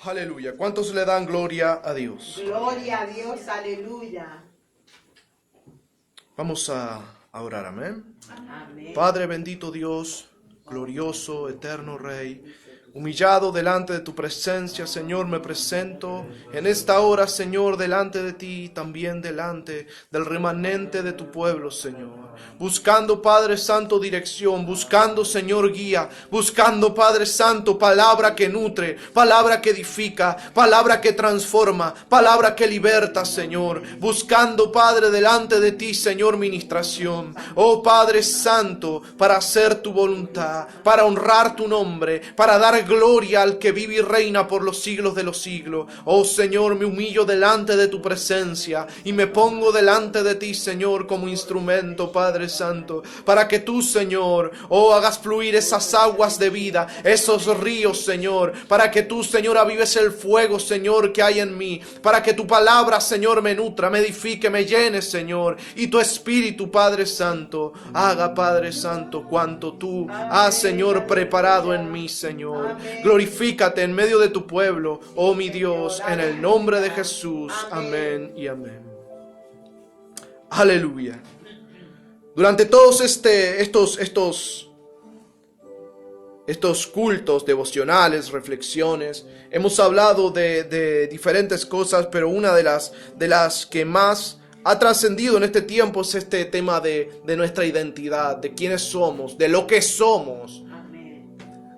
Aleluya. ¿Cuántos le dan gloria a Dios? Gloria a Dios, aleluya. Vamos a orar, amén. Amén. Padre bendito Dios, glorioso, eterno Rey, humillado delante de tu presencia, Señor, me presento en esta hora, Señor, delante de ti y también delante del remanente de tu pueblo, Señor. Buscando, Padre Santo, dirección, buscando, Señor, guía, buscando, Padre Santo, palabra que nutre, palabra que edifica, palabra que transforma, palabra que liberta, Señor. Buscando, Padre, delante de ti, Señor, ministración. Oh, Padre Santo, para hacer tu voluntad, para honrar tu nombre, para dar gloria al que vive y reina por los siglos de los siglos. Oh, Señor, me humillo delante de tu presencia y me pongo delante de ti, Señor, como instrumento, Padre Santo, para que tú, Señor, hagas fluir esas aguas de vida, esos ríos, Señor, para que tú, Señor, avives el fuego, Señor, que hay en mí, para que tu palabra, Señor, me nutra, me edifique, me llene, Señor, y tu Espíritu, Padre Santo, haga, Padre Santo, cuanto tú has, Señor, preparado en mí, Señor. Glorifícate en medio de tu pueblo, oh mi Dios, en el nombre de Jesús. Amén y amén. Aleluya. Durante todos estos cultos devocionales, reflexiones, hemos hablado de diferentes cosas, pero una de las que más ha trascendido en este tiempo es este tema de nuestra identidad, de quiénes somos, de lo que somos.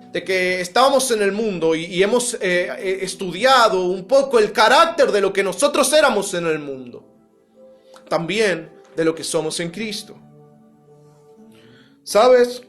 De que estábamos en el mundo y hemos estudiado un poco el carácter de lo que nosotros éramos en el mundo. También de lo que somos en Cristo. ¿Sabes?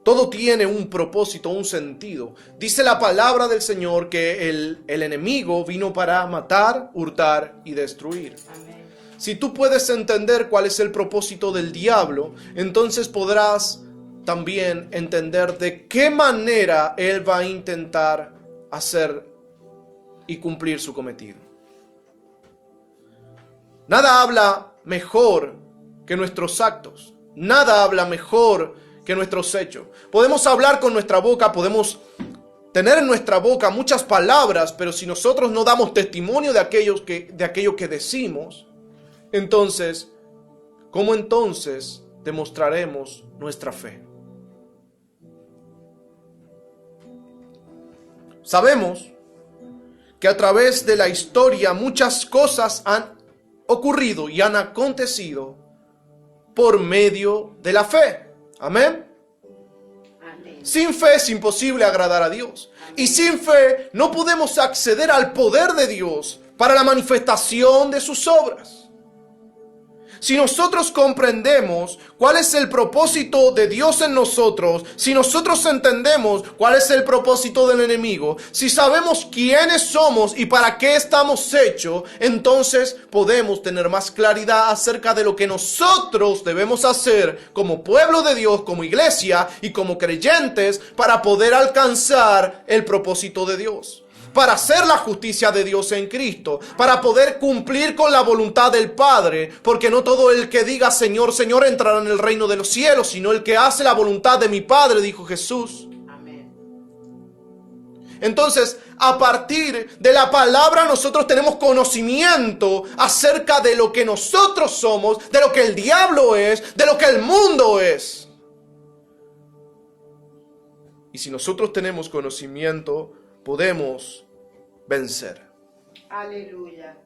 Todo tiene un propósito, un sentido. Dice la palabra del Señor que el enemigo vino para matar, hurtar y destruir. Amén. Si tú puedes entender cuál es el propósito del diablo, entonces podrás también entender de qué manera él va a intentar hacer y cumplir su cometido. Nada habla mejor que nuestros actos. Nada habla mejor que nuestros hechos. Podemos hablar con nuestra boca, podemos tener en nuestra boca muchas palabras, pero si nosotros no damos testimonio de aquello que decimos, entonces, ¿cómo entonces demostraremos nuestra fe? Sabemos que a través de la historia muchas cosas han ocurrido y han acontecido por medio de la fe. Amén. Amén. Sin fe es imposible agradar a Dios. Amén. Y sin fe no podemos acceder al poder de Dios para la manifestación de sus obras. Si nosotros comprendemos cuál es el propósito de Dios en nosotros, si nosotros entendemos cuál es el propósito del enemigo, si sabemos quiénes somos y para qué estamos hechos, entonces podemos tener más claridad acerca de lo que nosotros debemos hacer como pueblo de Dios, como iglesia y como creyentes para poder alcanzar el propósito de Dios. Para hacer la justicia de Dios en Cristo, para poder cumplir con la voluntad del Padre, porque no todo el que diga Señor, Señor entrará en el reino de los cielos, sino el que hace la voluntad de mi Padre, dijo Jesús. Amén. Entonces, a partir de la palabra nosotros tenemos conocimiento acerca de lo que nosotros somos, de lo que el diablo es, de lo que el mundo es. Y si nosotros tenemos conocimiento, podemos vencer. Aleluya.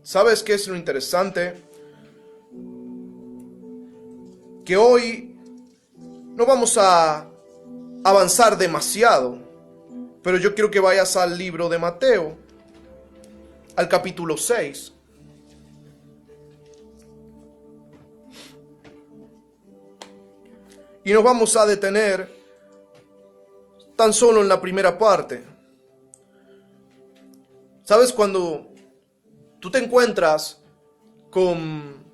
¿Sabes qué es lo interesante? Que hoy no vamos a avanzar demasiado, pero yo quiero que vayas al libro de Mateo, al capítulo 6. Y nos vamos a detener tan solo en la primera parte. ¿Sabes? Cuando tú te encuentras con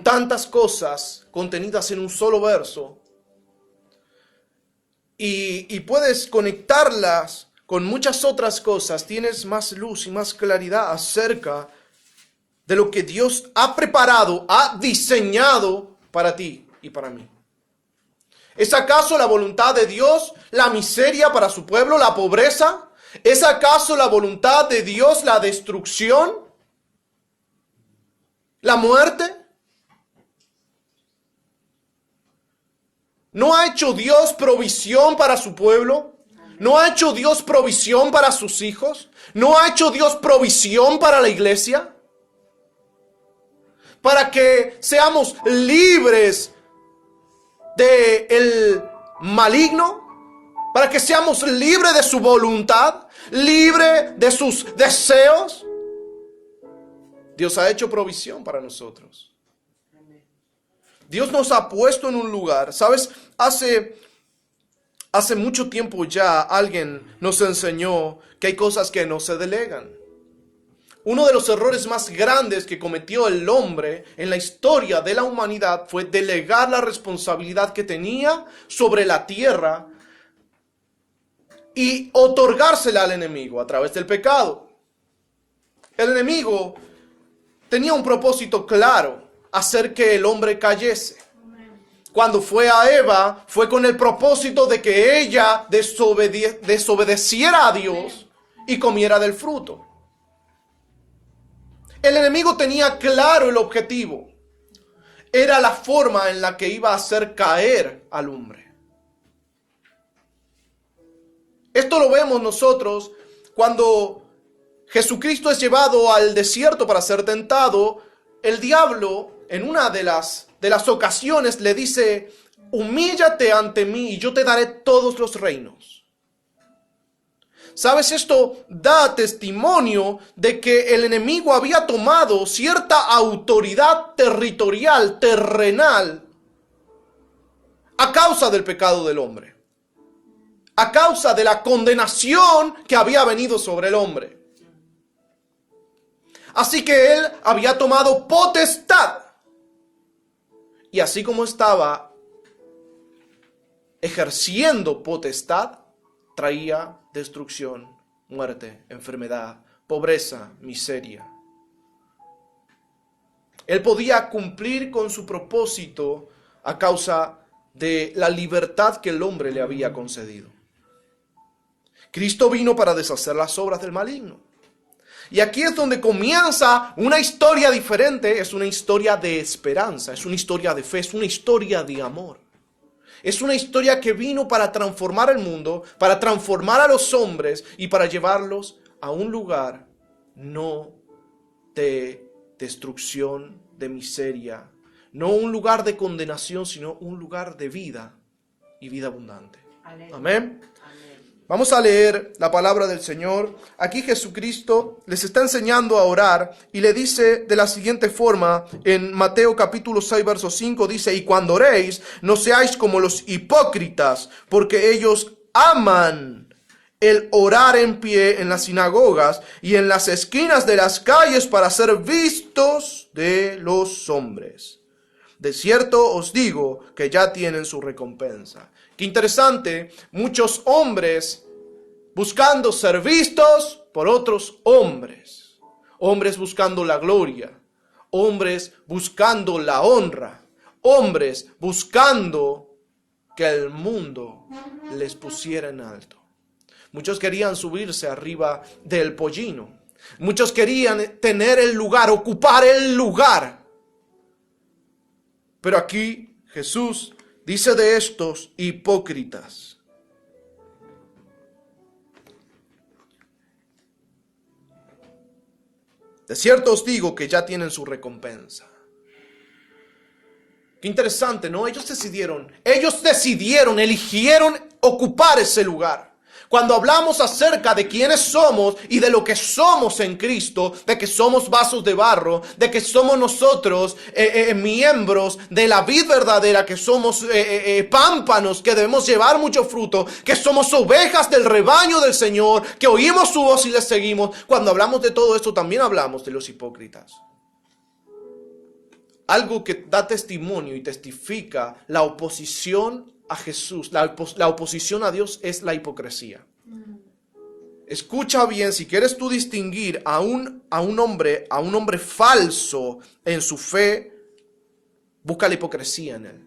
tantas cosas contenidas en un solo verso y puedes conectarlas con muchas otras cosas, tienes más luz y más claridad acerca de lo que Dios ha preparado, ha diseñado para ti y para mí. ¿Es acaso la voluntad de Dios la miseria para su pueblo, la pobreza? ¿Es acaso la voluntad de Dios la destrucción? ¿La muerte? ¿No ha hecho Dios provisión para su pueblo? ¿No ha hecho Dios provisión para sus hijos? ¿No ha hecho Dios provisión para la iglesia? Para que seamos libres del maligno, para que seamos libres de su voluntad, libres de sus deseos. Dios ha hecho provisión para nosotros. Dios nos ha puesto en un lugar. ¿Sabes? Hace mucho tiempo ya alguien nos enseñó que hay cosas que no se delegan. Uno de los errores más grandes que cometió el hombre en la historia de la humanidad fue delegar la responsabilidad que tenía sobre la tierra y otorgársela al enemigo a través del pecado. El enemigo tenía un propósito claro: hacer que el hombre cayese. Cuando fue a Eva, fue con el propósito de que ella desobedeciera a Dios y comiera del fruto. El enemigo tenía claro el objetivo. Era la forma en la que iba a hacer caer al hombre. Esto lo vemos nosotros cuando Jesucristo es llevado al desierto para ser tentado. El diablo, en una de las ocasiones, le dice: humíllate ante mí y yo te daré todos los reinos. ¿Sabes? Esto da testimonio de que el enemigo había tomado cierta autoridad territorial, terrenal, a causa del pecado del hombre, a causa de la condenación que había venido sobre el hombre. Así que él había tomado potestad. Y así como estaba ejerciendo potestad, traía destrucción, muerte, enfermedad, pobreza, miseria. Él podía cumplir con su propósito a causa de la libertad que el hombre le había concedido. Cristo vino para deshacer las obras del maligno. Y aquí es donde comienza una historia diferente. Es una historia de esperanza, es una historia de fe, es una historia de amor. Es una historia que vino para transformar el mundo, para transformar a los hombres y para llevarlos a un lugar no de destrucción, de miseria, no un lugar de condenación, sino un lugar de vida y vida abundante. Amén. Vamos a leer la palabra del Señor. Aquí Jesucristo les está enseñando a orar y le dice de la siguiente forma en Mateo capítulo 6 verso 5, dice: y cuando oréis, no seáis como los hipócritas, porque ellos aman el orar en pie en las sinagogas y en las esquinas de las calles para ser vistos de los hombres. De cierto os digo que ya tienen su recompensa. Qué interesante, muchos hombres buscando ser vistos por otros hombres. Hombres buscando la gloria. Hombres buscando la honra. Hombres buscando que el mundo les pusiera en alto. Muchos querían subirse arriba del pollino. Muchos querían tener el lugar, ocupar el lugar. Pero aquí Jesús dice de estos hipócritas: de cierto os digo que ya tienen su recompensa. Qué interesante, ¿no? Ellos decidieron, eligieron ocupar ese lugar. Cuando hablamos acerca de quiénes somos y de lo que somos en Cristo, de que somos vasos de barro, de que somos nosotros miembros de la vid verdadera, que somos pámpanos, que debemos llevar mucho fruto, que somos ovejas del rebaño del Señor, que oímos su voz y le seguimos. Cuando hablamos de todo esto, también hablamos de los hipócritas. Algo que da testimonio y testifica la oposición a Jesús, la oposición a Dios, es la hipocresía. escucha bien, si quieres tú distinguir a un hombre falso en su fe, busca la hipocresía en él.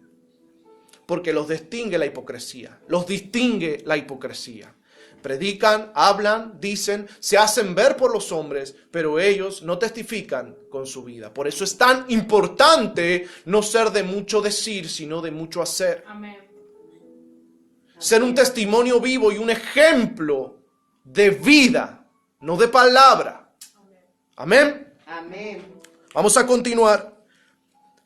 Porque los distingue la hipocresía. Los distingue la hipocresía. Predican, hablan, dicen, se hacen ver por los hombres, pero ellos no testifican con su vida. Por eso es tan importante no ser de mucho decir, sino de mucho hacer. Amén. Ser un testimonio vivo y un ejemplo de vida, no de palabra. Amén. Amén. Vamos a continuar.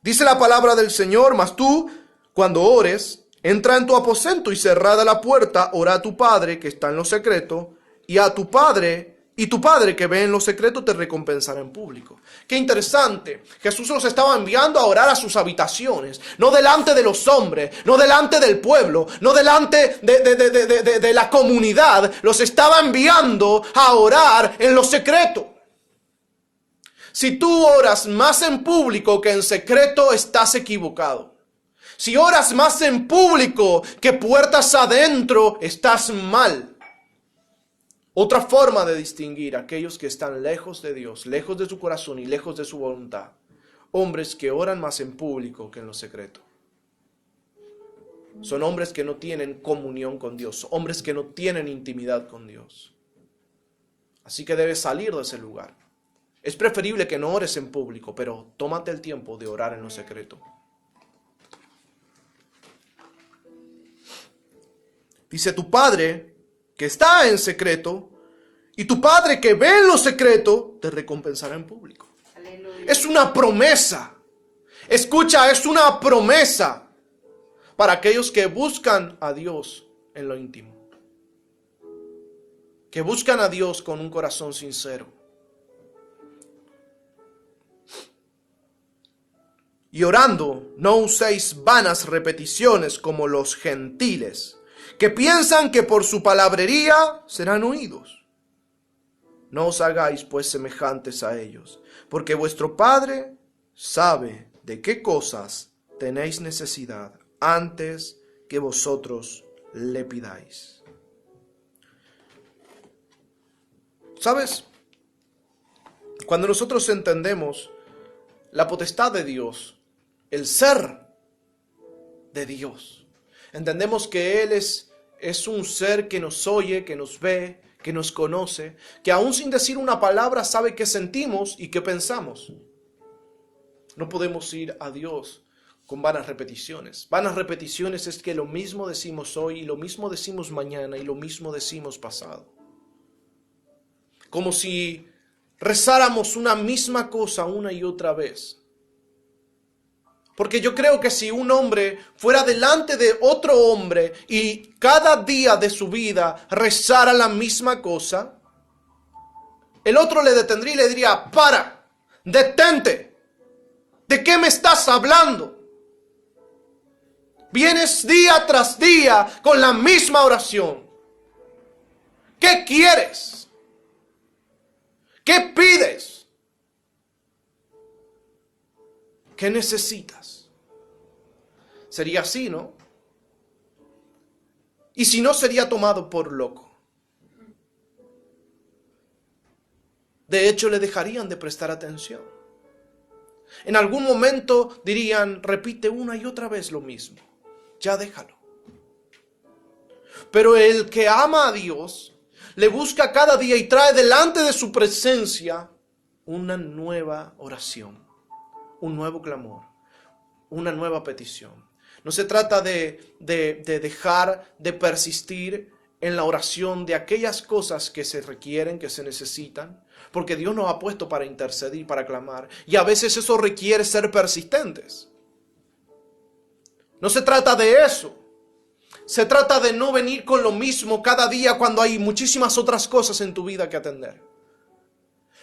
Dice la palabra del Señor: mas tú, cuando ores, entra en tu aposento y cerrada la puerta, ora a tu Padre que está en lo secreto, y tu Padre que ve en lo secreto te recompensará en público. Qué interesante. Jesús los estaba enviando a orar a sus habitaciones, no delante de los hombres, no delante del pueblo, no delante de la comunidad. Los estaba enviando a orar en lo secreto. Si tú oras más en público que en secreto, estás equivocado. Si oras más en público que puertas adentro, estás mal. Otra forma de distinguir a aquellos que están lejos de Dios, lejos de su corazón y lejos de su voluntad. Hombres que oran más en público que en lo secreto. Son hombres que no tienen comunión con Dios, hombres que no tienen intimidad con Dios. Así que debes salir de ese lugar. Es preferible que no ores en público, pero tómate el tiempo de orar en lo secreto. Dice: tu Padre que está en secreto y tu Padre que ve en lo secreto te recompensará en público. Aleluya. Es una promesa. Escucha, es una promesa para aquellos que buscan a Dios en lo íntimo. Que buscan a Dios con un corazón sincero. Y orando, no uséis vanas repeticiones como los gentiles, que piensan que por su palabrería serán oídos. No os hagáis pues semejantes a ellos, porque vuestro Padre sabe de qué cosas tenéis necesidad antes que vosotros le pidáis. ¿Sabes? Cuando nosotros entendemos la potestad de Dios, el ser de Dios, entendemos que Él es un ser que nos oye, que nos ve, que nos conoce, que aún sin decir una palabra sabe qué sentimos y qué pensamos. No podemos ir a Dios con vanas repeticiones. Vanas repeticiones es que lo mismo decimos hoy y lo mismo decimos mañana y lo mismo decimos pasado. Como si rezáramos una misma cosa una y otra vez. Porque yo creo que si un hombre fuera delante de otro hombre y cada día de su vida rezara la misma cosa, el otro le detendría y le diría: para, detente, ¿de qué me estás hablando? Vienes día tras día con la misma oración. ¿Qué quieres? ¿Qué pides? ¿Qué necesitas? Sería así, ¿no? Y si no, sería tomado por loco. De hecho, le dejarían de prestar atención. En algún momento dirían: repite una y otra vez lo mismo. Ya déjalo. Pero el que ama a Dios, le busca cada día y trae delante de su presencia una nueva oración, un nuevo clamor, una nueva petición. No se trata de dejar de persistir en la oración de aquellas cosas que se requieren, que se necesitan, porque Dios nos ha puesto para interceder, para clamar, y a veces eso requiere ser persistentes. No se trata de eso. Se trata de no venir con lo mismo cada día cuando hay muchísimas otras cosas en tu vida que atender.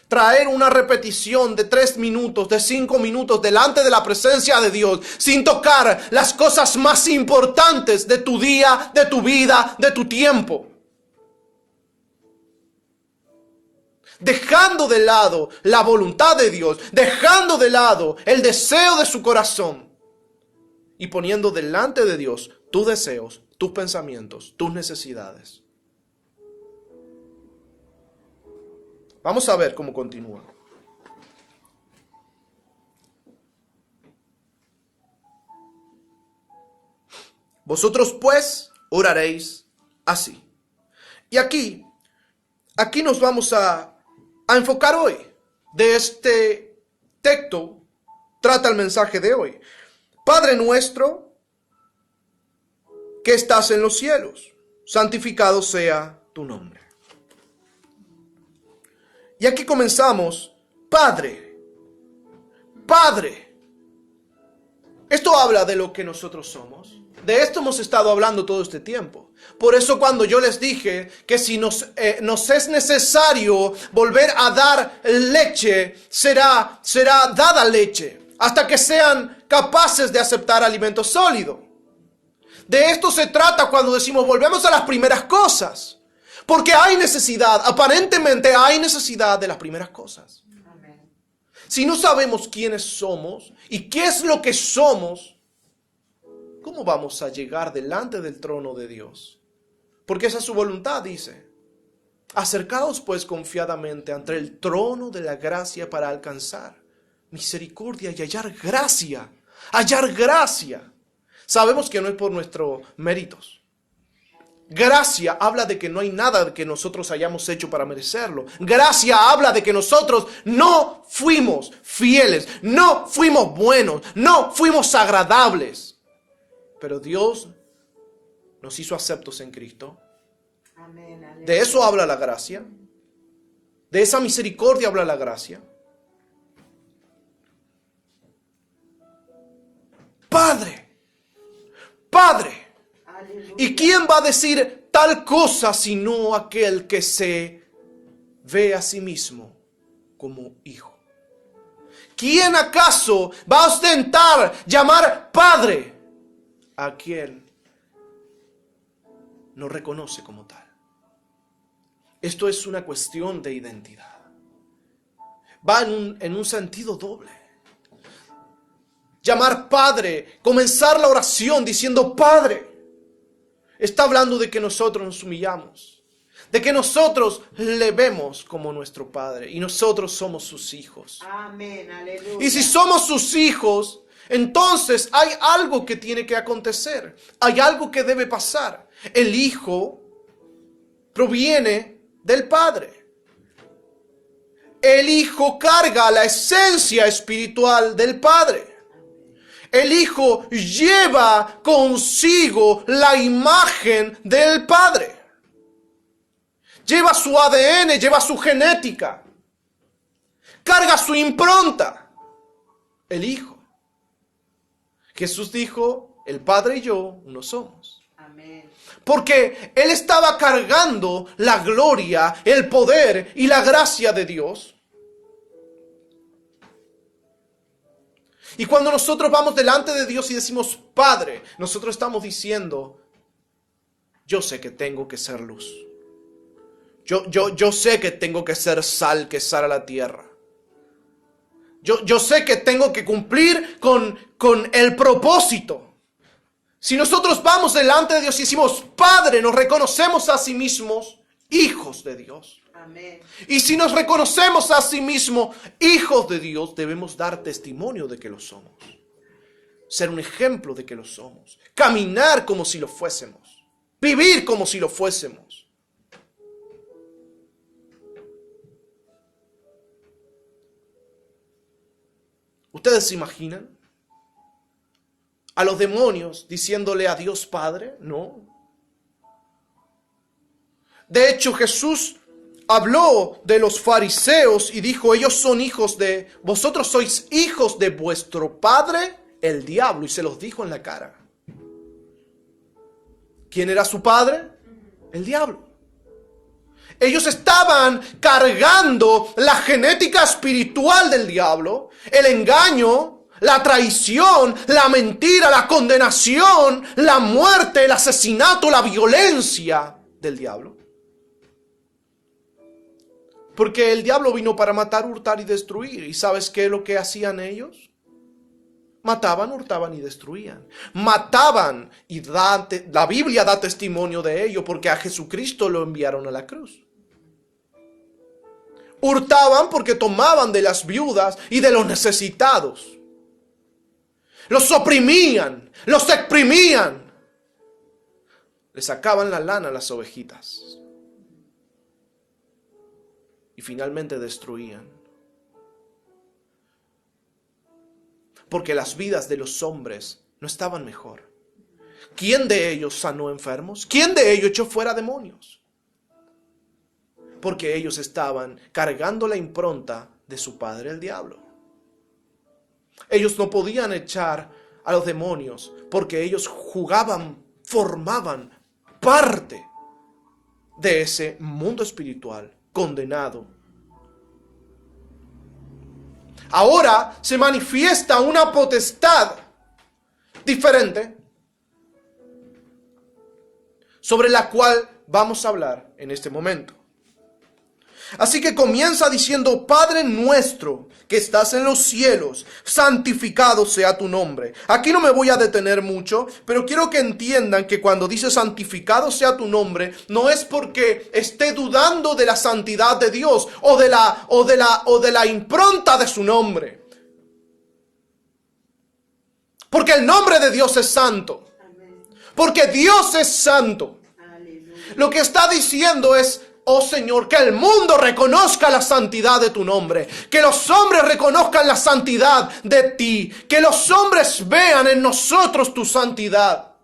Traer una repetición de 3 minutos, de 5 minutos delante de la presencia de Dios, sin tocar las cosas más importantes de tu día, de tu vida, de tu tiempo. Dejando de lado la voluntad de Dios, dejando de lado el deseo de su corazón y poniendo delante de Dios tus deseos, tus pensamientos, tus necesidades. Vamos a ver cómo continúa. Vosotros pues oraréis así. Y aquí nos vamos a enfocar hoy. De este texto trata el mensaje de hoy. Padre nuestro que estás en los cielos, santificado sea tu nombre. Y aquí comenzamos. Padre. Padre. Esto habla de lo que nosotros somos. De esto hemos estado hablando todo este tiempo. Por eso cuando yo les dije que si nos es necesario volver a dar leche, será dada leche, hasta que sean capaces de aceptar alimento sólido. De esto se trata cuando decimos volvemos a las primeras cosas. Porque hay necesidad, aparentemente hay necesidad de las primeras cosas. Amén. Si no sabemos quiénes somos y qué es lo que somos, ¿cómo vamos a llegar delante del trono de Dios? Porque esa es su voluntad, dice. Acercaos pues confiadamente ante el trono de la gracia para alcanzar misericordia y hallar gracia. Hallar gracia. Sabemos que no es por nuestros méritos. Gracia habla de que no hay nada que nosotros hayamos hecho para merecerlo. Gracia habla de que nosotros no fuimos fieles, no fuimos buenos, no fuimos agradables. Pero Dios nos hizo aceptos en Cristo. Amén. Aleluya. De eso habla la gracia. De esa misericordia habla la gracia. Padre, Padre. Aleluya. ¿Y quién va a decir tal cosa sino aquel que se ve a sí mismo como hijo? ¿Quién acaso va a ostentar llamar Padre a quien no reconoce como tal? Esto es una cuestión de identidad. Va en un sentido doble. Llamar Padre, comenzar la oración diciendo Padre, está hablando de que nosotros nos humillamos, de que nosotros le vemos como nuestro Padre y nosotros somos sus hijos. Amén. Aleluya. Y si somos sus hijos, entonces hay algo que tiene que acontecer, hay algo que debe pasar. El Hijo proviene del Padre. El Hijo carga la esencia espiritual del Padre. El Hijo lleva consigo la imagen del Padre. Lleva su ADN, lleva su genética. Carga su impronta. El Hijo. Jesús dijo, el Padre y yo uno somos. Amén. Porque Él estaba cargando la gloria, el poder y la gracia de Dios. Y cuando nosotros vamos delante de Dios y decimos Padre, nosotros estamos diciendo, yo sé que tengo que ser luz. Yo sé que tengo que ser sal que sale a la tierra. Yo sé que tengo que cumplir con el propósito. Si nosotros vamos delante de Dios y decimos Padre, nos reconocemos a sí mismos hijos de Dios. Amén. Y si nos reconocemos a sí mismos hijos de Dios, debemos dar testimonio de que lo somos. Ser un ejemplo de que lo somos. Caminar como si lo fuésemos. Vivir como si lo fuésemos. ¿Ustedes se imaginan a los demonios diciéndole a Dios Padre? No. De hecho, Jesús habló de los fariseos y dijo, ellos son hijos de, vosotros sois hijos de vuestro padre, el diablo, y se los dijo en la cara. ¿Quién era su padre? El diablo. Ellos estaban cargando la genética espiritual del diablo, el engaño, la traición, la mentira, la condenación, la muerte, el asesinato, la violencia del diablo. Porque el diablo vino para matar, hurtar y destruir. ¿Y sabes qué es lo que hacían ellos? Mataban, hurtaban y destruían. Mataban y la Biblia da testimonio de ello porque a Jesucristo lo enviaron a la cruz. Hurtaban porque tomaban de las viudas y de los necesitados. Los oprimían, los exprimían. Le sacaban la lana a las ovejitas. Y finalmente destruían. Porque las vidas de los hombres no estaban mejor. ¿Quién de ellos sanó enfermos? ¿Quién de ellos echó fuera demonios? Porque ellos estaban cargando la impronta de su padre el diablo. Ellos no podían echar a los demonios porque ellos jugaban, formaban parte de ese mundo espiritual condenado. Ahora se manifiesta una potestad diferente sobre la cual vamos a hablar en este momento. Así que comienza diciendo: Padre nuestro que estás en los cielos, santificado sea tu nombre. Aquí no me voy a detener mucho, pero quiero que entiendan que cuando dice santificado sea tu nombre, no es porque esté dudando de la santidad de Dios o de la impronta de su nombre. Porque el nombre de Dios es santo. Porque Dios es santo. Lo que está diciendo es: oh Señor, que el mundo reconozca la santidad de tu nombre. Que los hombres reconozcan la santidad de ti. Que los hombres vean en nosotros tu santidad.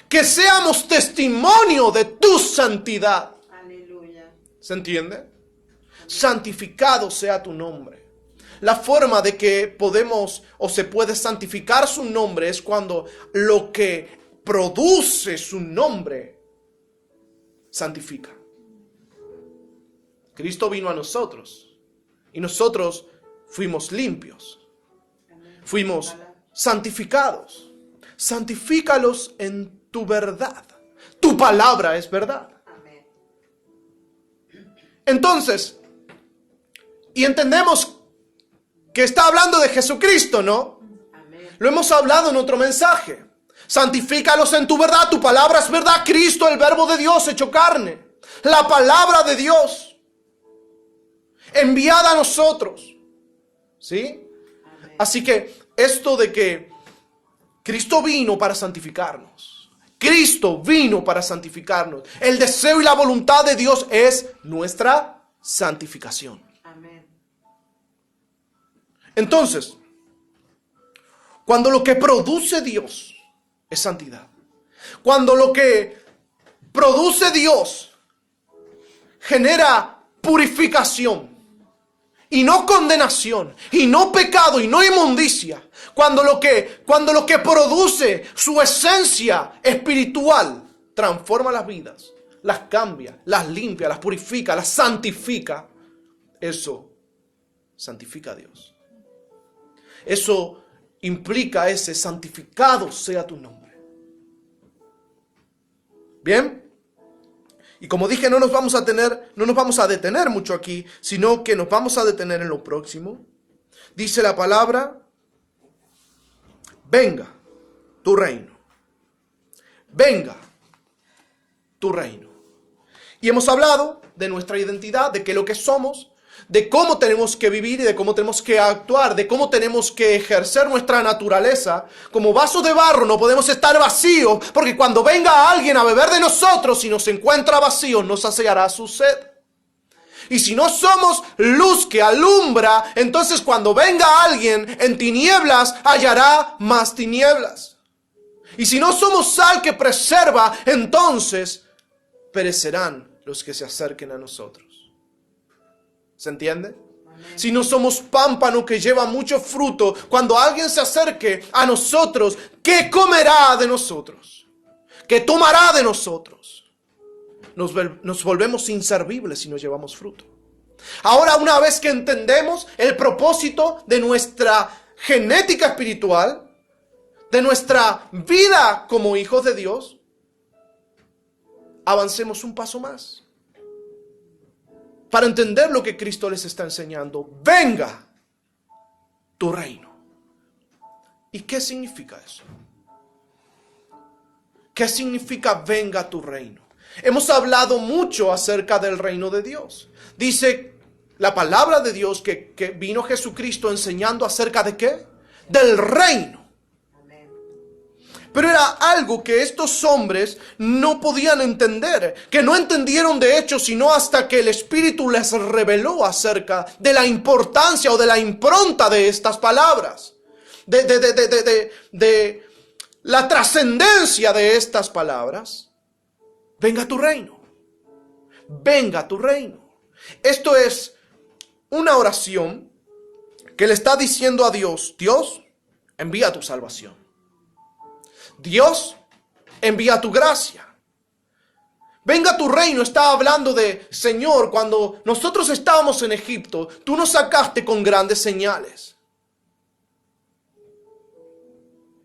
Que seamos testimonio de tu santidad. Aleluya. ¿Se entiende? Santificado sea tu nombre. La forma de que podemos o se puede santificar su nombre es cuando lo que produce su nombre santifica. Cristo vino a nosotros y nosotros fuimos limpios, fuimos santificados. Santifícalos en tu verdad. Tu palabra es verdad. Entonces, y entendemos que está hablando de Jesucristo, ¿no? Lo hemos hablado en otro mensaje. Santifícalos en tu verdad, tu palabra es verdad. Cristo, el verbo de Dios hecho carne. La palabra de Dios enviada a nosotros. ¿Sí? Amén. Así que esto de que Cristo vino para santificarnos. Cristo vino para santificarnos. El deseo y la voluntad de Dios es nuestra santificación. Amén. Entonces, cuando lo que produce Dios es santidad, cuando lo que produce Dios genera purificación y no condenación y no pecado y no inmundicia, cuando lo que produce su esencia espiritual transforma las vidas, las cambia, las limpia, las purifica, las santifica, eso santifica a Dios. Eso implica ese santificado sea tu nombre. Bien. Y como dije, no nos vamos a detener mucho aquí, sino que nos vamos a detener en lo próximo. Dice la palabra: venga tu reino. Venga tu reino. Y hemos hablado de nuestra identidad, de qué es lo que somos, de cómo tenemos que vivir y de cómo tenemos que actuar, de cómo tenemos que ejercer nuestra naturaleza. Como vasos de barro no podemos estar vacíos, porque cuando venga alguien a beber de nosotros y nos encuentra vacíos, nos saciará su sed. Y si no somos luz que alumbra, entonces cuando venga alguien en tinieblas, hallará más tinieblas. Y si no somos sal que preserva, entonces perecerán los que se acerquen a nosotros. ¿Se entiende? Amén. Si no somos pámpano que lleva mucho fruto, cuando alguien se acerque a nosotros, ¿qué comerá de nosotros? ¿Qué tomará de nosotros? Nos volvemos inservibles si no llevamos fruto. Ahora, una vez que entendemos el propósito de nuestra genética espiritual, de nuestra vida como hijos de Dios, avancemos un paso más. Para entender lo que Cristo les está enseñando. Venga tu reino. ¿Y qué significa eso? ¿Qué significa venga tu reino? Hemos hablado mucho acerca del reino de Dios. Dice la palabra de Dios que vino Jesucristo enseñando acerca de ¿qué? Del reino. Pero era algo que estos hombres no podían entender, que no entendieron de hecho sino hasta que el Espíritu les reveló acerca de la importancia o de la impronta de estas palabras, de la trascendencia de estas palabras. Venga tu reino, venga tu reino. Esto es una oración que le está diciendo a Dios: Dios, envía tu salvación. Dios, envía tu gracia. Venga tu reino. Está hablando de, Señor, cuando nosotros estábamos en Egipto, tú nos sacaste con grandes señales.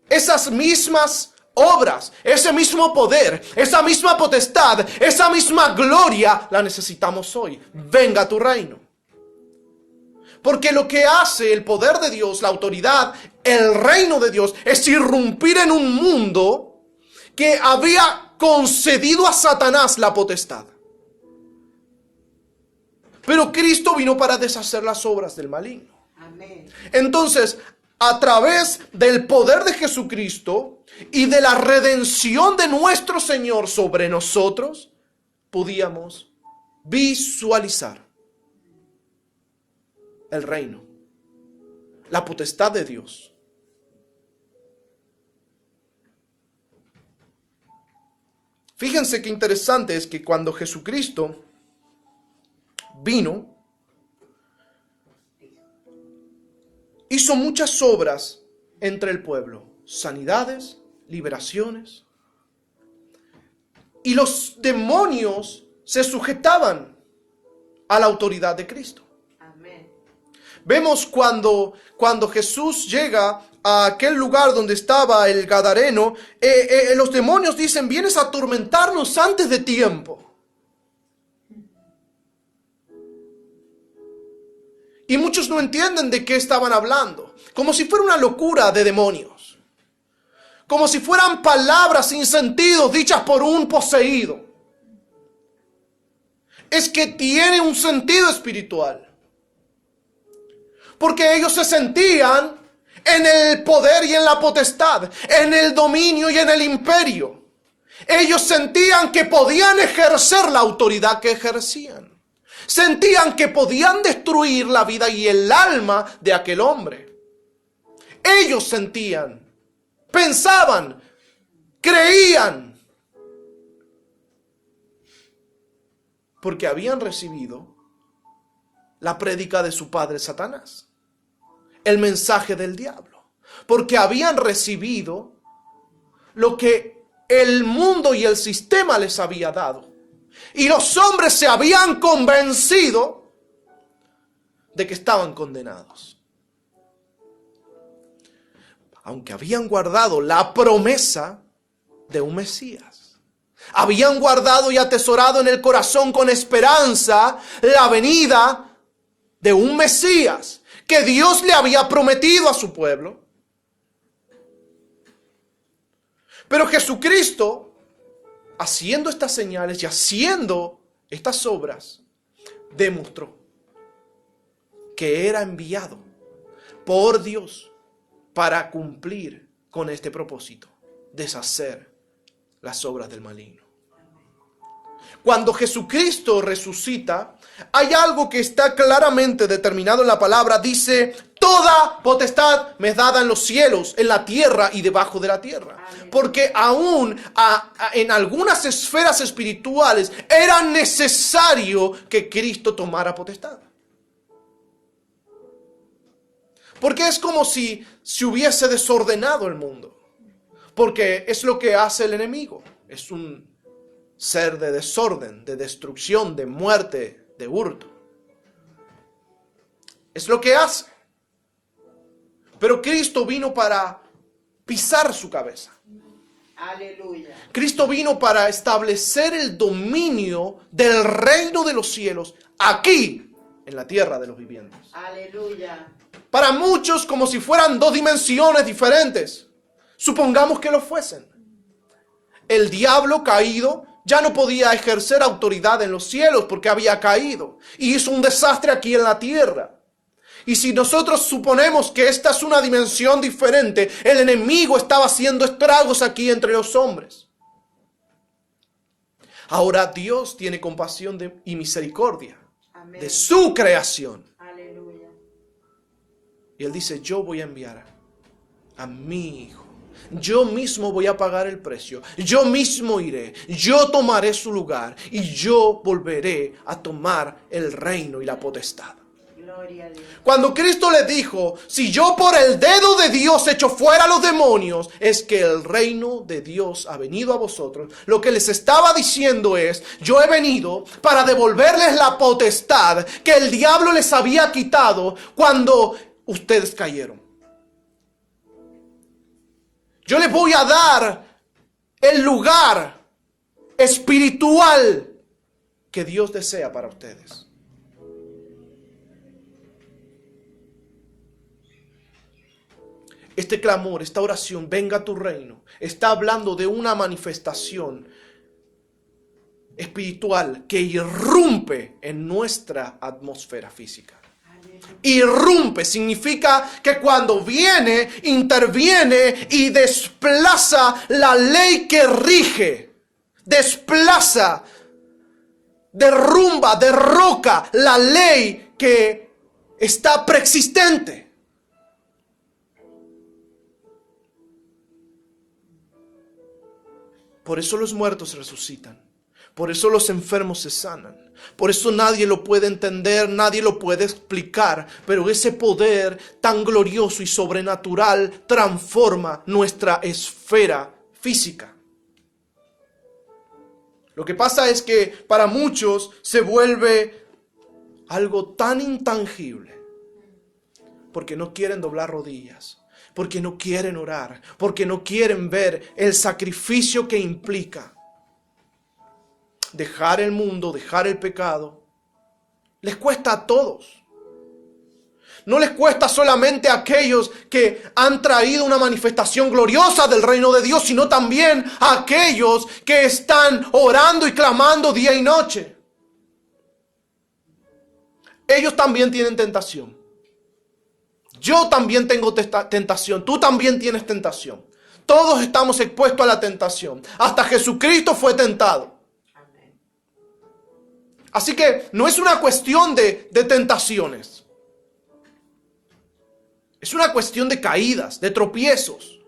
Esas mismas obras, ese mismo poder, esa misma potestad, esa misma gloria, la necesitamos hoy. Venga tu reino. Porque lo que hace el poder de Dios, la autoridad, el reino de Dios, es irrumpir en un mundo que había concedido a Satanás la potestad. Pero Cristo vino para deshacer las obras del maligno. Amén. Entonces, a través del poder de Jesucristo y de la redención de nuestro Señor sobre nosotros, podíamos visualizar el reino, la potestad de Dios. Fíjense qué interesante es que cuando Jesucristo vino, hizo muchas obras entre el pueblo, sanidades, liberaciones, y los demonios se sujetaban a la autoridad de Cristo. Vemos cuando Jesús llega a aquel lugar donde estaba el Gadareno, los demonios dicen: vienes a atormentarnos antes de tiempo. Y muchos no entienden de qué estaban hablando, como si fuera una locura de demonios, como si fueran palabras sin sentido dichas por un poseído. Es que tiene un sentido espiritual. Porque ellos se sentían en el poder y en la potestad, en el dominio y en el imperio. Ellos sentían que podían ejercer la autoridad que ejercían. Sentían que podían destruir la vida y el alma de aquel hombre. Ellos sentían, pensaban, creían. Porque habían recibido la prédica de su padre Satanás. El mensaje del diablo, porque habían recibido lo que el mundo y el sistema les había dado, y los hombres se habían convencido de que estaban condenados, aunque habían guardado la promesa de un Mesías. Habían guardado y atesorado en el corazón con esperanza la venida de un Mesías que Dios le había prometido a su pueblo. Pero Jesucristo, haciendo estas señales y haciendo estas obras, demostró que era enviado por Dios para cumplir con este propósito: deshacer las obras del maligno. Cuando Jesucristo resucita, hay algo que está claramente determinado en la palabra. Dice: toda potestad me es dada en los cielos, en la tierra y debajo de la tierra. Porque aún en algunas esferas espirituales era necesario que Cristo tomara potestad. Porque es como si se hubiese desordenado el mundo. Porque es lo que hace el enemigo. Es un ser de desorden, de destrucción, de muerte, de hurto. Es lo que hace. Pero Cristo vino para pisar su cabeza. Aleluya. Cristo vino para establecer el dominio del reino de los cielos aquí, en la tierra de los vivientes. Aleluya. Para muchos, como si fueran dos dimensiones diferentes. Supongamos que lo fuesen. El diablo caído Ya no podía ejercer autoridad en los cielos porque había caído. Y hizo un desastre aquí en la tierra. Y si nosotros suponemos que esta es una dimensión diferente, el enemigo estaba haciendo estragos aquí entre los hombres. Ahora Dios tiene compasión y misericordia Amén. de su creación. Aleluya. Y Él dice, yo voy a enviar a mi Hijo. Yo mismo voy a pagar el precio. Yo mismo iré. Yo tomaré su lugar. Y yo volveré a tomar el reino y la potestad. Gloria a Dios. Cuando Cristo le dijo, si yo por el dedo de Dios echo fuera a los demonios, es que el reino de Dios ha venido a vosotros. Lo que les estaba diciendo es, yo he venido para devolverles la potestad que el diablo les había quitado cuando ustedes cayeron. Yo les voy a dar el lugar espiritual que Dios desea para ustedes. Este clamor, esta oración, venga a tu reino, está hablando de una manifestación espiritual que irrumpe en nuestra atmósfera física. Irrumpe significa que cuando viene, interviene y desplaza la ley que rige. Desplaza, derrumba, derroca la ley que está preexistente. Por eso los muertos resucitan. Por eso los enfermos se sanan. Por eso nadie lo puede entender, nadie lo puede explicar. Pero ese poder tan glorioso y sobrenatural transforma nuestra esfera física. Lo que pasa es que para muchos se vuelve algo tan intangible. Porque no quieren doblar rodillas. Porque no quieren orar. Porque no quieren ver el sacrificio que implica dejar el mundo, dejar el pecado. Les cuesta a todos. No les cuesta solamente a aquellos que han traído una manifestación gloriosa del reino de Dios, sino también a aquellos que están orando y clamando día y noche. Ellos también tienen tentación. Yo también tengo tentación. Tú también tienes tentación. Todos estamos expuestos a la tentación. Hasta Jesucristo fue tentado. Así que no es una cuestión de tentaciones. Es una cuestión de caídas, de tropiezos,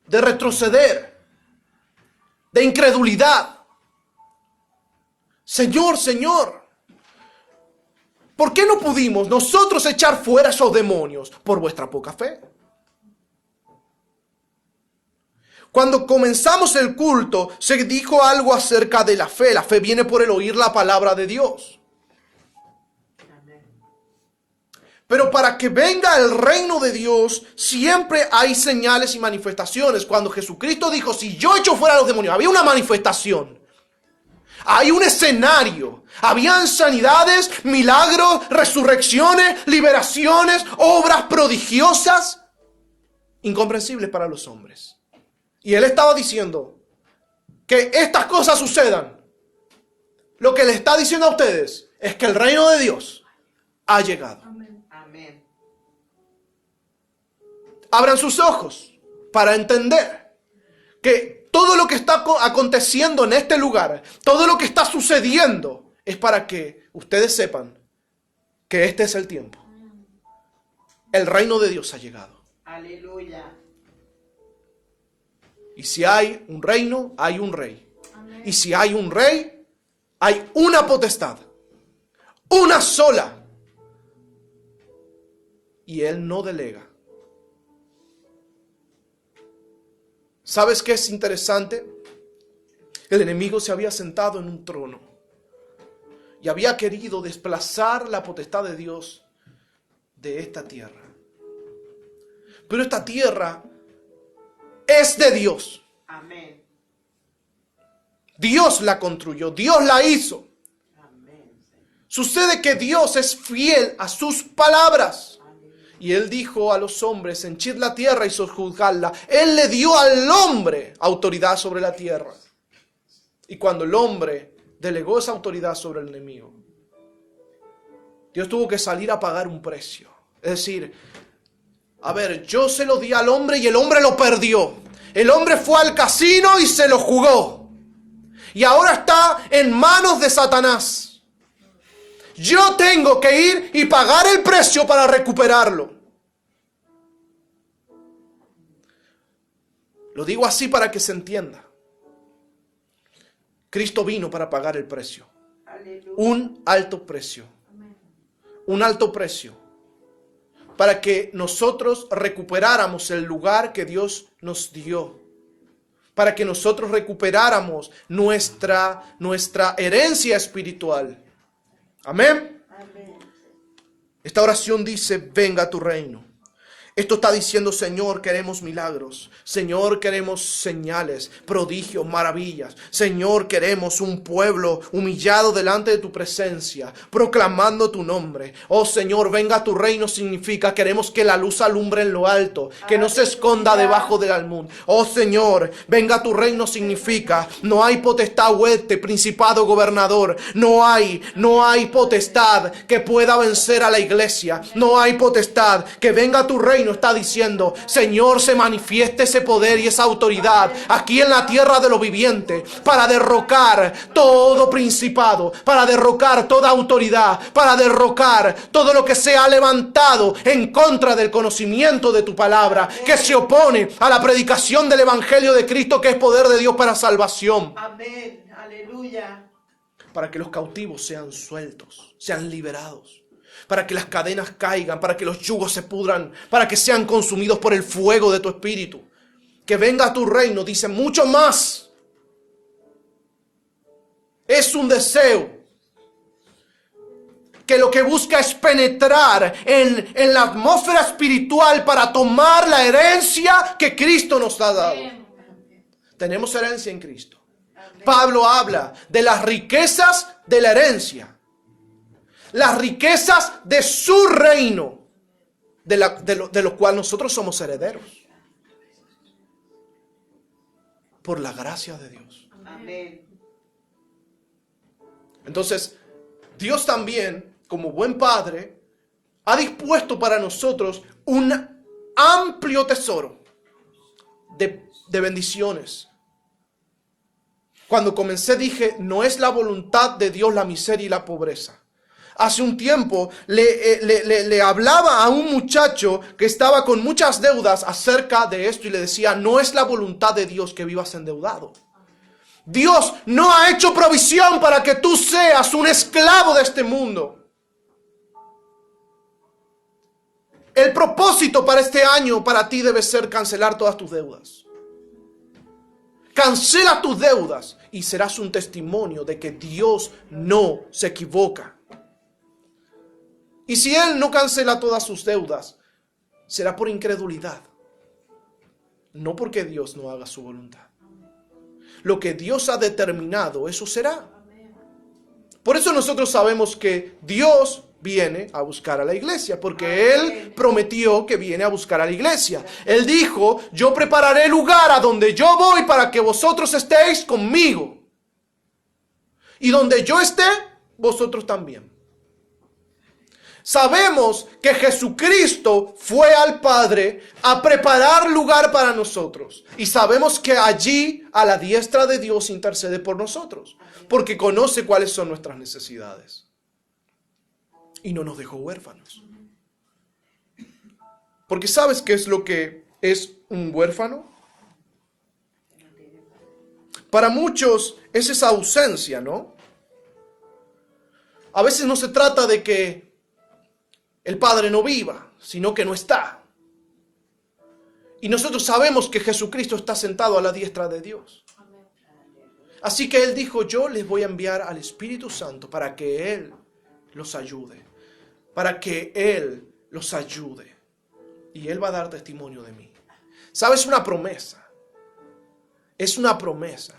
de retroceder, de incredulidad. Señor, Señor, ¿por qué no pudimos nosotros echar fuera esos demonios? Por vuestra poca fe. Cuando comenzamos el culto, se dijo algo acerca de la fe. La fe viene por el oír la palabra de Dios. Pero para que venga el reino de Dios, siempre hay señales y manifestaciones. Cuando Jesucristo dijo, si yo echo fuera a los demonios, había una manifestación. Hay un escenario. Habían sanidades, milagros, resurrecciones, liberaciones, obras prodigiosas, incomprensibles para los hombres. Y Él estaba diciendo que estas cosas sucedan. Lo que le está diciendo a ustedes es que el reino de Dios ha llegado. Amén. Abran sus ojos para entender que todo lo que está aconteciendo en este lugar, todo lo que está sucediendo, es para que ustedes sepan que este es el tiempo. El reino de Dios ha llegado. Aleluya. Y si hay un reino, hay un rey. Amén. Y si hay un rey, hay una potestad. Una sola. Y Él no delega. ¿Sabes qué es interesante? El enemigo se había sentado en un trono. Y había querido desplazar la potestad de Dios de esta tierra. Pero esta tierra es de Dios. Amén. Dios la construyó, Dios la hizo. Amén. Sucede que Dios es fiel a sus palabras. Y Él dijo a los hombres, henchid la tierra y sojuzgadla. Él le dio al hombre autoridad sobre la tierra. Y cuando el hombre delegó esa autoridad sobre el enemigo, Dios tuvo que salir a pagar un precio. Es decir, a ver, yo se lo di al hombre y el hombre lo perdió. El hombre fue al casino y se lo jugó. Y ahora está en manos de Satanás. Yo tengo que ir y pagar el precio para recuperarlo. Lo digo así para que se entienda. Cristo vino para pagar el precio. Aleluya. Un alto precio. Un alto precio. Para que nosotros recuperáramos el lugar que Dios nos dio. Para que nosotros recuperáramos nuestra herencia espiritual. Amén. Amén. Esta oración dice, venga tu reino. Esto está diciendo, Señor, queremos milagros. Señor, queremos señales, prodigios, maravillas. Señor, queremos un pueblo humillado delante de tu presencia, proclamando tu nombre. Oh, Señor, venga tu reino significa, queremos que la luz alumbre en lo alto, que no se esconda debajo del almud. Oh, Señor, venga tu reino significa, no hay potestad, hueste, principado, gobernador. No hay potestad que pueda vencer a la iglesia. No hay potestad. Que venga tu reino. Está diciendo, Señor, se manifieste ese poder y esa autoridad aquí en la tierra de los vivientes para derrocar todo principado, para derrocar toda autoridad, para derrocar todo lo que se ha levantado en contra del conocimiento de tu palabra, que se opone a la predicación del evangelio de Cristo, que es poder de Dios para salvación. Amén. Aleluya. Para que los cautivos sean sueltos, sean liberados. Para que las cadenas caigan, para que los yugos se pudran, para que sean consumidos por el fuego de tu espíritu. Que venga tu reino, dice mucho más. Es un deseo que lo que busca es penetrar en la atmósfera espiritual para tomar la herencia que Cristo nos ha dado. Tenemos herencia en Cristo. Pablo habla de las riquezas de la herencia. Las riquezas de su reino, de lo cual nosotros somos herederos. Por la gracia de Dios. Amén. Entonces, Dios también, como buen Padre, ha dispuesto para nosotros un amplio tesoro de bendiciones. Cuando comencé dije, no es la voluntad de Dios la miseria y la pobreza. Hace un tiempo le hablaba a un muchacho que estaba con muchas deudas acerca de esto y le decía, no es la voluntad de Dios que vivas endeudado. Dios no ha hecho provisión para que tú seas un esclavo de este mundo. El propósito para este año para ti debe ser cancelar todas tus deudas. Cancela tus deudas y serás un testimonio de que Dios no se equivoca. Y si Él no cancela todas sus deudas, será por incredulidad. No porque Dios no haga su voluntad. Lo que Dios ha determinado, eso será. Por eso nosotros sabemos que Dios viene a buscar a la iglesia, porque Él prometió que viene a buscar a la iglesia. Él dijo, yo prepararé lugar a donde yo voy para que vosotros estéis conmigo. Y donde yo esté, vosotros también. Sabemos que Jesucristo fue al Padre a preparar lugar para nosotros. Y sabemos que allí, a la diestra de Dios, intercede por nosotros. Porque conoce cuáles son nuestras necesidades. Y no nos dejó huérfanos. Porque ¿sabes qué es lo que es un huérfano? Para muchos es esa ausencia, ¿no? A veces no se trata de que el Padre no viva, sino que no está. Y nosotros sabemos que Jesucristo está sentado a la diestra de Dios. Así que Él dijo, yo les voy a enviar al Espíritu Santo para que Él los ayude. Para que Él los ayude. Y Él va a dar testimonio de mí. ¿Sabes? Una promesa. Es una promesa.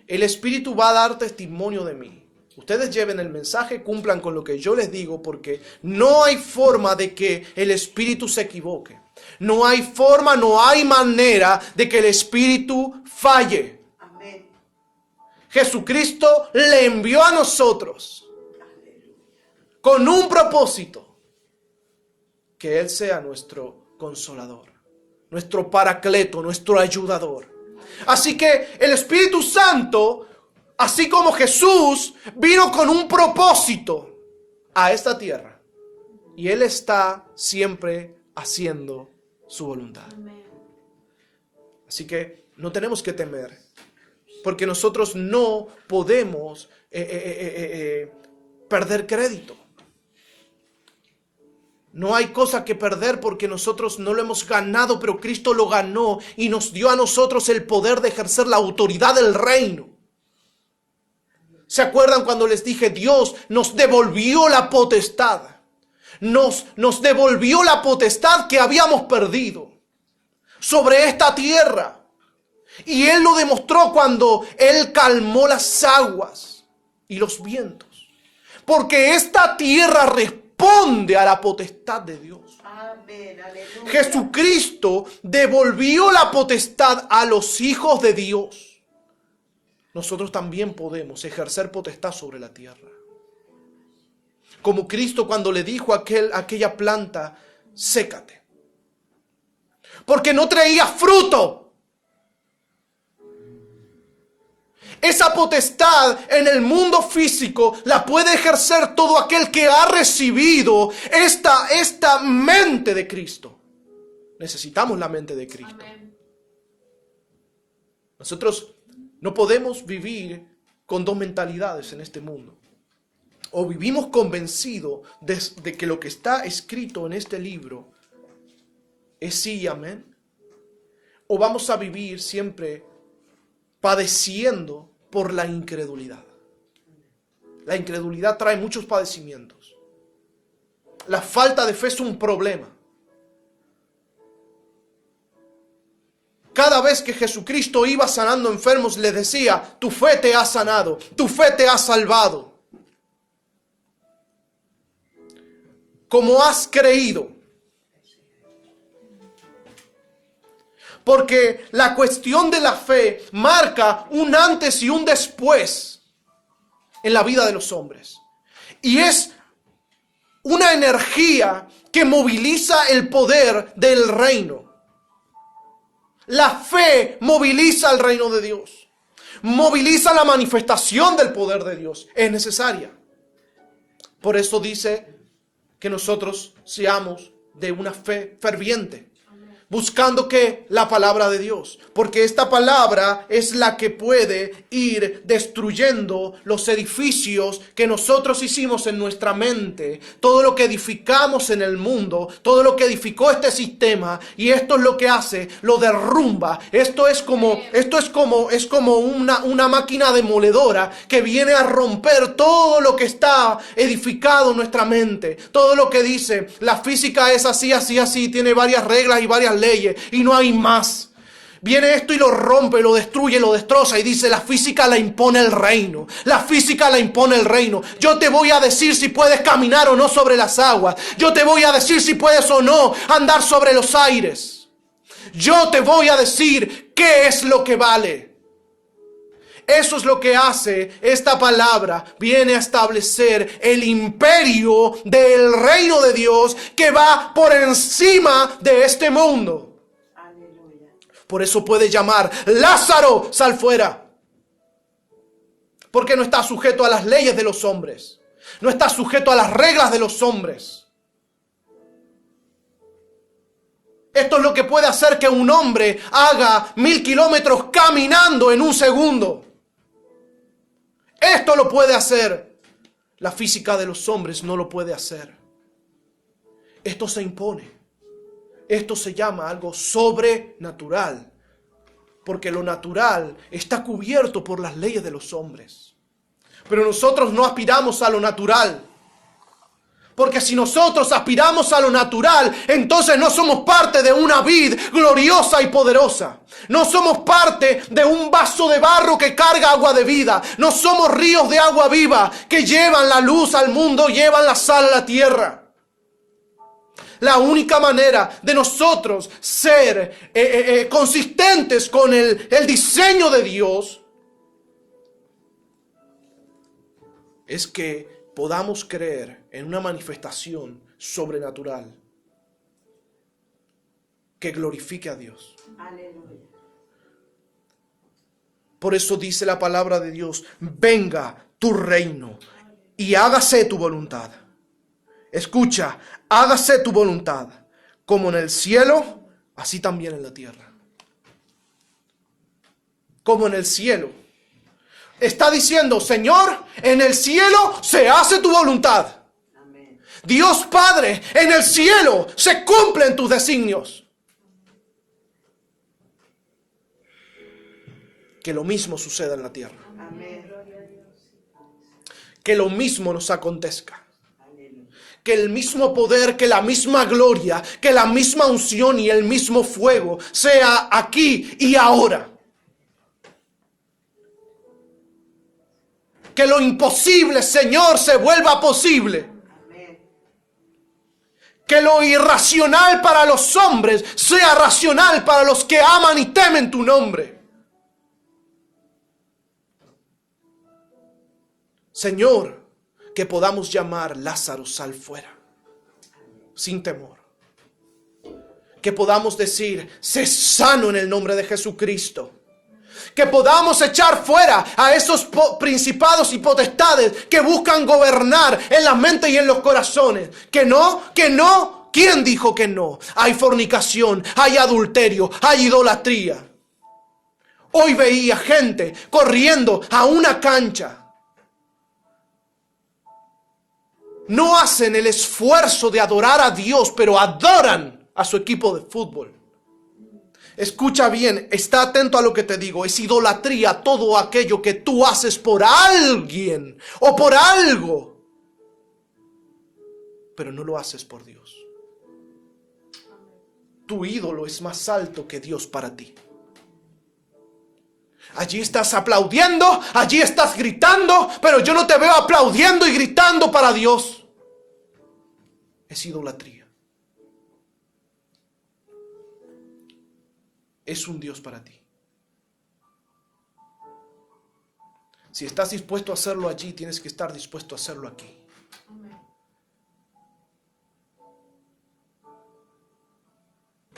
El Espíritu va a dar testimonio de mí. Ustedes lleven el mensaje, cumplan con lo que yo les digo, porque no hay forma de que el Espíritu se equivoque. No hay forma, no hay manera de que el Espíritu falle. Amén. Jesucristo le envió a nosotros con un propósito: que Él sea nuestro consolador, nuestro paracleto, nuestro ayudador. Así que el Espíritu Santo, así como Jesús, vino con un propósito a esta tierra, y Él está siempre haciendo su voluntad. Así que no tenemos que temer, porque nosotros no podemos perder crédito. No hay cosa que perder, porque nosotros no lo hemos ganado, pero Cristo lo ganó y nos dio a nosotros el poder de ejercer la autoridad del reino. ¿Se acuerdan cuando les dije, Dios nos devolvió la potestad? Nos devolvió la potestad que habíamos perdido sobre esta tierra. Y Él lo demostró cuando Él calmó las aguas y los vientos. Porque esta tierra responde a la potestad de Dios. Amén, aleluya. Jesucristo devolvió la potestad a los hijos de Dios. Nosotros también podemos ejercer potestad sobre la tierra. Como Cristo cuando le dijo a aquella planta, sécate, porque no traía fruto. Esa potestad en el mundo físico la puede ejercer todo aquel que ha recibido esta mente de Cristo. Necesitamos la mente de Cristo. Amén. Nosotros no podemos vivir con dos mentalidades en este mundo. O vivimos convencidos de que lo que está escrito en este libro es sí y amén. O vamos a vivir siempre padeciendo por la incredulidad. La incredulidad trae muchos padecimientos. La falta de fe es un problema. Cada vez que Jesucristo iba sanando enfermos, le decía, tu fe te ha sanado, tu fe te ha salvado. Como has creído. Porque la cuestión de la fe marca un antes y un después en la vida de los hombres. Y es una energía que moviliza el poder del reino. La fe moviliza el reino de Dios. Moviliza la manifestación del poder de Dios. Es necesaria. Por eso dice que nosotros seamos de una fe ferviente. Buscando ¿qué? La palabra de Dios. Porque esta palabra es la que puede ir destruyendo los edificios que nosotros hicimos en nuestra mente. Todo lo que edificamos en el mundo, todo lo que edificó este sistema. Y esto es lo que hace, lo derrumba. Esto es como una máquina demoledora que viene a romper todo lo que está edificado en nuestra mente. Todo lo que dice, la física es así, así, así, tiene varias reglas y varias leyes y no hay más. Viene esto y lo rompe, lo destruye, lo destroza y dice, la física la impone el reino. La física la impone el reino. Yo te voy a decir si puedes caminar o no sobre las aguas. Yo te voy a decir si puedes o no andar sobre los aires. Yo te voy a decir qué es lo que vale. Eso es lo que hace esta palabra. Viene a establecer el imperio del reino de Dios que va por encima de este mundo. Por eso puede llamar, Lázaro, sal fuera. Porque no está sujeto a las leyes de los hombres. No está sujeto a las reglas de los hombres. Esto es lo que puede hacer que un hombre haga 1000 kilómetros caminando en un segundo. Esto lo puede hacer. La física de los hombres no lo puede hacer. Esto se impone. Esto se llama algo sobrenatural, porque lo natural está cubierto por las leyes de los hombres. Pero nosotros no aspiramos a lo natural, porque si nosotros aspiramos a lo natural, entonces no somos parte de una vid gloriosa y poderosa. No somos parte de un vaso de barro que carga agua de vida. No somos ríos de agua viva que llevan la luz al mundo, llevan la sal a la tierra. La única manera de nosotros ser consistentes con el diseño de Dios es que podamos creer en una manifestación sobrenatural que glorifique a Dios. Aleluya. Por eso dice la palabra de Dios, venga tu reino y hágase tu voluntad. Escucha, hágase tu voluntad, como en el cielo, así también en la tierra. Como en el cielo. Está diciendo, Señor, en el cielo se hace tu voluntad. Amén. Dios Padre, en el cielo se cumplen tus designios. Que lo mismo suceda en la tierra. Amén. Que lo mismo nos acontezca. Aleluya. Que el mismo poder, que la misma gloria, que la misma unción y el mismo fuego sea aquí y ahora. Que lo imposible, Señor, se vuelva posible. Amén. Que lo irracional para los hombres sea racional para los que aman y temen tu nombre. Señor, que podamos llamar Lázaro, sal fuera, sin temor. Que podamos decir, sé sano en el nombre de Jesucristo. Que podamos echar fuera a esos principados y potestades que buscan gobernar en la mente y en los corazones. Que no. ¿Quién dijo que no? Hay fornicación, hay adulterio, hay idolatría. Hoy veía gente corriendo a una cancha. No hacen el esfuerzo de adorar a Dios, pero adoran a su equipo de fútbol. Escucha bien, está atento a lo que te digo. Es idolatría todo aquello que tú haces por alguien o por algo, pero no lo haces por Dios. Tu ídolo es más alto que Dios para ti. Allí estás aplaudiendo, allí estás gritando, pero yo no te veo aplaudiendo y gritando para Dios. Es idolatría. Es un Dios para ti. Si estás dispuesto a hacerlo allí, tienes que estar dispuesto a hacerlo aquí.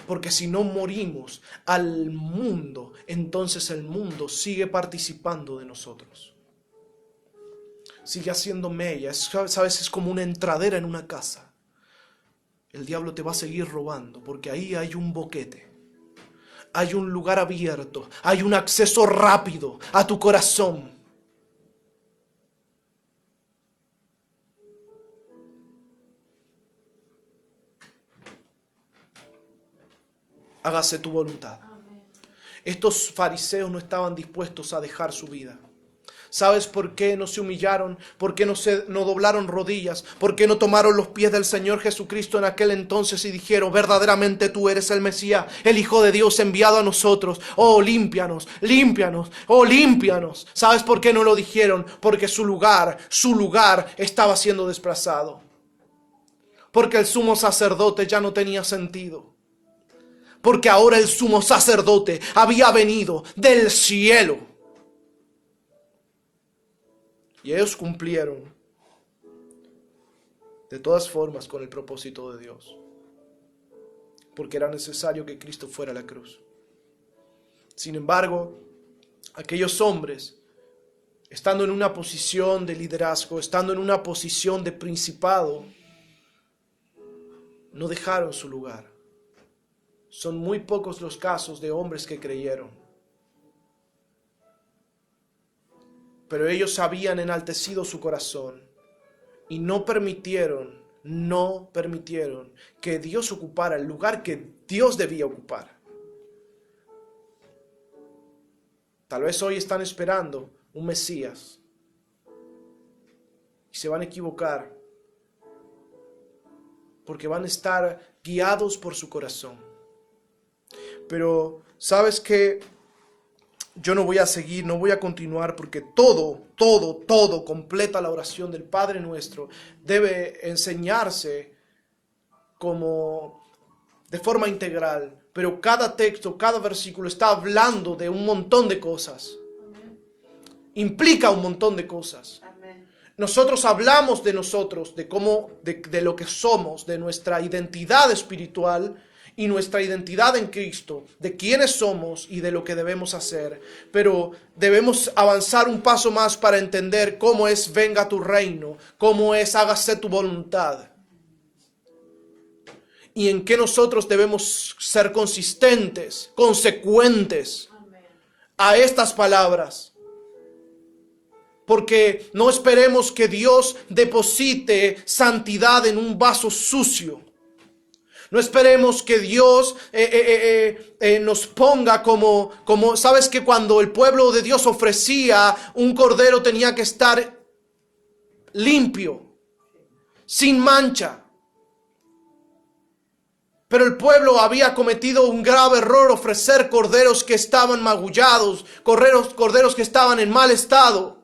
Porque si no morimos al mundo, entonces el mundo sigue participando de nosotros. Sigue haciendo mella. Sabes, es como una entradera en una casa. El diablo te va a seguir robando porque ahí hay un boquete. Hay un lugar abierto. Hay un acceso rápido a tu corazón. Hágase tu voluntad. Estos fariseos no estaban dispuestos a dejar su vida. ¿Sabes por qué no se humillaron? ¿Por qué no doblaron rodillas? ¿Por qué no tomaron los pies del Señor Jesucristo en aquel entonces y dijeron, verdaderamente tú eres el Mesías, el Hijo de Dios enviado a nosotros? Oh, límpianos, límpianos, oh, límpianos. ¿Sabes por qué no lo dijeron? Porque su lugar estaba siendo desplazado. Porque el sumo sacerdote ya no tenía sentido. Porque ahora el sumo sacerdote había venido del cielo. Y ellos cumplieron de todas formas con el propósito de Dios. Porque era necesario que Cristo fuera a la cruz. Sin embargo, aquellos hombres, estando en una posición de liderazgo, estando en una posición de principado, no dejaron su lugar. Son muy pocos los casos de hombres que creyeron. Pero ellos habían enaltecido su corazón y no permitieron que Dios ocupara el lugar que Dios debía ocupar. Tal vez hoy están esperando un Mesías y se van a equivocar porque van a estar guiados por su corazón. Pero, ¿sabes qué? Yo no voy a seguir, no voy a continuar porque todo completa la oración del Padre Nuestro. Debe enseñarse como de forma integral. Pero cada texto, cada versículo está hablando de un montón de cosas. Implica un montón de cosas. Amén. nosotros hablamos de nosotros, de cómo, de lo que somos, de nuestra identidad espiritual y nuestra identidad en Cristo, de quiénes somos y de lo que debemos hacer. Pero debemos avanzar un paso más para entender cómo es venga tu reino, cómo es hágase tu voluntad. Y en qué nosotros debemos ser consistentes, consecuentes a estas palabras. Porque no esperemos que Dios deposite santidad en un vaso sucio. No esperemos que Dios nos ponga como, sabes que cuando el pueblo de Dios ofrecía un cordero tenía que estar limpio, sin mancha. Pero el pueblo había cometido un grave error, ofrecer corderos que estaban magullados, corderos que estaban en mal estado.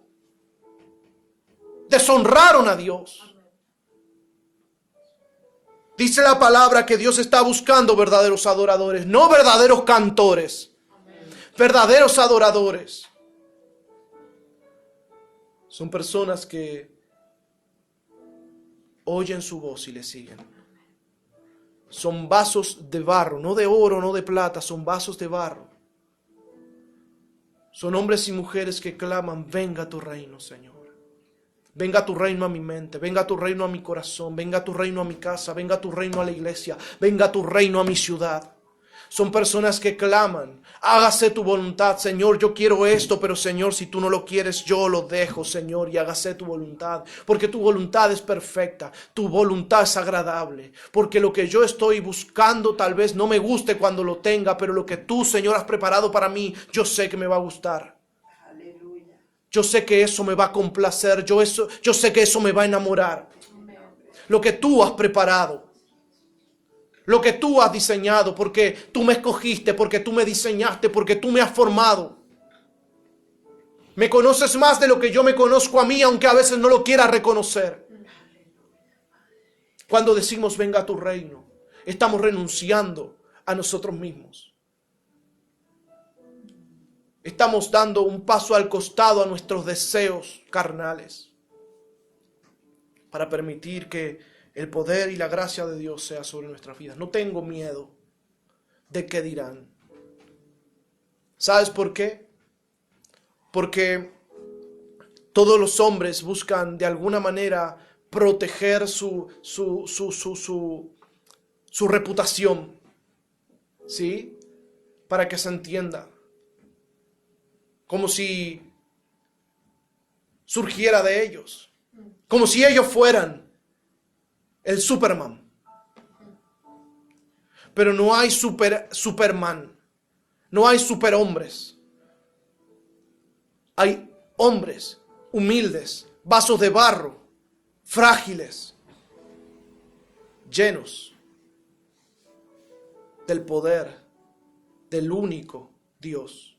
Deshonraron a Dios. Dice la palabra que Dios está buscando verdaderos adoradores, no verdaderos cantores, verdaderos adoradores. Son personas que oyen su voz y le siguen. Son vasos de barro, no de oro, no de plata, son vasos de barro. Son hombres y mujeres que claman, venga tu reino, Señor. Venga tu reino a mi mente, venga tu reino a mi corazón, venga tu reino a mi casa, venga tu reino a la iglesia, venga tu reino a mi ciudad. Son personas que claman, hágase tu voluntad, Señor, yo quiero esto, pero Señor, si tú no lo quieres, yo lo dejo, Señor, y hágase tu voluntad, porque tu voluntad es perfecta, tu voluntad es agradable, porque lo que yo estoy buscando tal vez no me guste cuando lo tenga, pero lo que tú, Señor, has preparado para mí, yo sé que me va a gustar. Aleluya. Yo sé que eso me va a complacer, yo sé que eso me va a enamorar. Lo que tú has preparado. Lo que tú has diseñado, porque tú me escogiste, porque tú me diseñaste, porque tú me has formado. Me conoces más de lo que yo me conozco a mí, aunque a veces no lo quiera reconocer. Cuando decimos venga a tu reino, estamos renunciando a nosotros mismos. Estamos dando un paso al costado a nuestros deseos carnales para permitir que el poder y la gracia de Dios sea sobre nuestras vidas. No tengo miedo de qué dirán. ¿Sabes por qué? Porque todos los hombres buscan de alguna manera proteger su reputación, ¿sí? Para que se entienda. Como si surgiera de ellos. Como si ellos fueran el Superman. Pero no hay Superman. No hay superhombres. Hay hombres humildes, vasos de barro, frágiles, llenos del poder del único Dios.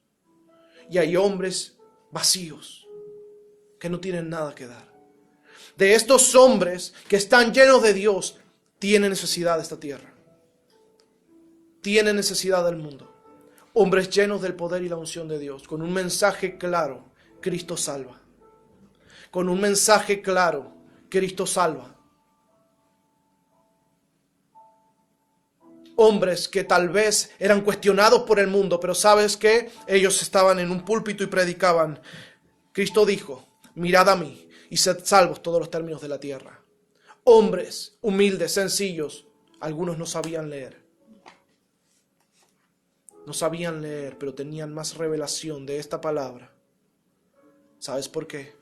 Y hay hombres vacíos que no tienen nada que dar. De estos hombres que están llenos de Dios, tiene necesidad de esta tierra. Tiene necesidad del mundo. Hombres llenos del poder y la unción de Dios, con un mensaje claro, Cristo salva. Con un mensaje claro, Cristo salva. Hombres que tal vez eran cuestionados por el mundo, pero ¿sabes qué? Ellos estaban en un púlpito y predicaban. Cristo dijo, mirad a mí y sed salvos todos los términos de la tierra. Hombres humildes, sencillos, algunos no sabían leer. No sabían leer, pero tenían más revelación de esta palabra. ¿Sabes por qué?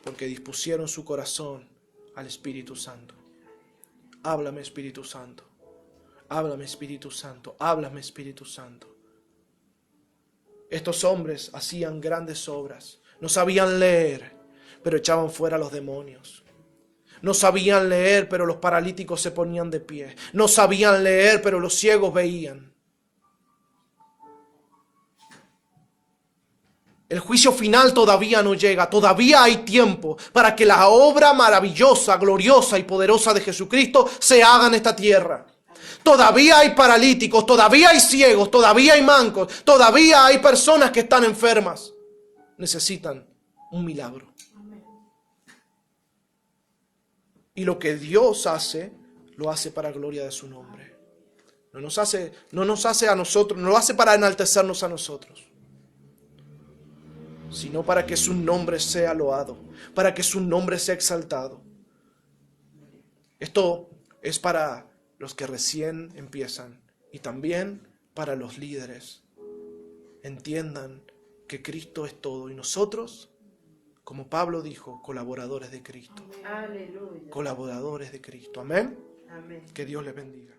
Porque dispusieron su corazón al Espíritu Santo. Háblame, Espíritu Santo. Háblame, Espíritu Santo. Háblame, Espíritu Santo. Estos hombres hacían grandes obras. No sabían leer, pero echaban fuera a los demonios. No sabían leer, pero los paralíticos se ponían de pie. No sabían leer, pero los ciegos veían. El juicio final todavía no llega. Todavía hay tiempo para que la obra maravillosa, gloriosa y poderosa de Jesucristo se haga en esta tierra. Todavía hay paralíticos, todavía hay ciegos, todavía hay mancos, todavía hay personas que están enfermas. Necesitan un milagro. Y lo que Dios hace, lo hace para gloria de su nombre. No nos hace a nosotros, no lo hace para enaltecernos a nosotros, sino para que su nombre sea loado, para que su nombre sea exaltado. Esto es para los que recién empiezan y también para los líderes. Entiendan que Cristo es todo y nosotros, como Pablo dijo, colaboradores de Cristo. Aleluya. Colaboradores de Cristo. Amén. Amén. Que Dios les bendiga.